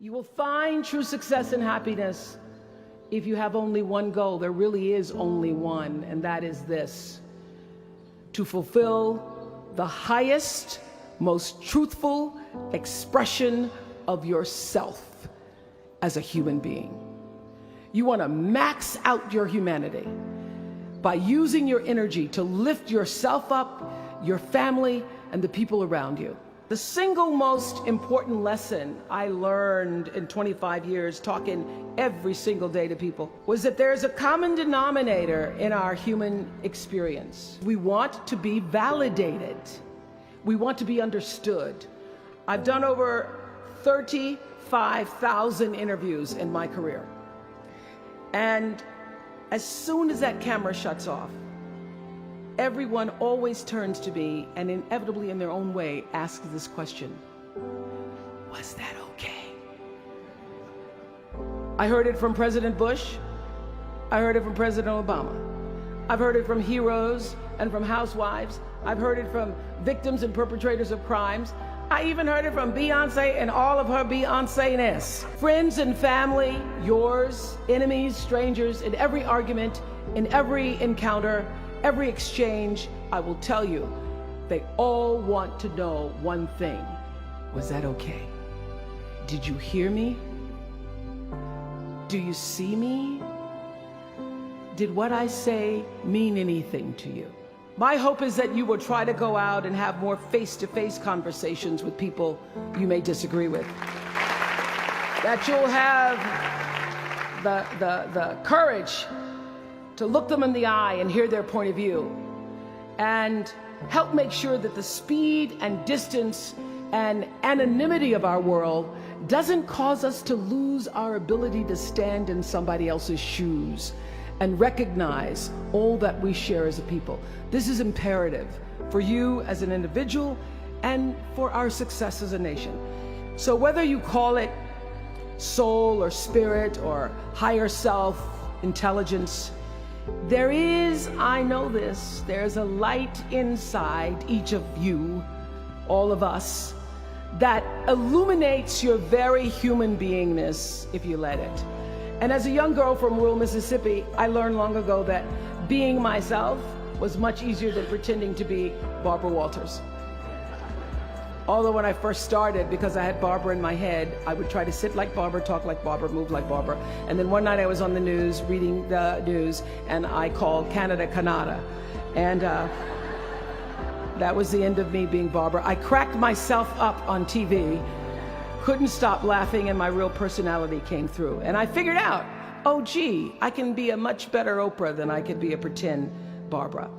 You will find true success and happiness if you have only one goal. There really is only one, and that is this: to fulfill the highest, most truthful expression of yourself as a human being. You want to max out your humanity by using your energy to lift yourself up, your family, and the people around you. The single most important lesson I learned in 25 years talking every single day to people was that there's a common denominator in our human experience. We want to be validated. We want to be understood. I've done over 35,000 interviews in my career. And as soon as that camera shuts off, everyone always turns to me and inevitably in their own way asks this question: was that okay? I heard it from President Bush. I heard it from President Obama. I've heard it from heroes and from housewives. I've heard it from victims and perpetrators of crimes. I even heard it from Beyonce and all of her Beyonce-ness. Friends and family, yours, enemies, strangers, in every argument, in every encounter, every exchange, I will tell you, they all want to know one thing: was that okay? Did you hear me? Do you see me? Did what I say mean anything to you? My hope is that you will try to go out and have more face-to-face conversations with people you may disagree with. That you'll have the courage to look them in the eye and hear their point of view, and help make sure that the speed and distance and anonymity of our world doesn't cause us to lose our ability to stand in somebody else's shoes and recognize all that we share as a people. This is imperative for you as an individual and for our success as a nation. So whether you call it soul or spirit or higher self, intelligence, there is, I know this, there's a light inside each of you, all of us, that illuminates your very human beingness if you let it. And as a young girl from rural Mississippi, I learned long ago that being myself was much easier than pretending to be Barbara Walters. Although when I first started, because I had Barbara in my head, I would try to sit like Barbara, talk like Barbara, move like Barbara. And then one night I was on the news, reading the news, and I called Canada Canada. And that was the end of me being Barbara. I cracked myself up on TV, couldn't stop laughing, and my real personality came through. And I figured out, oh gee, I can be a much better Oprah than I could be a pretend Barbara.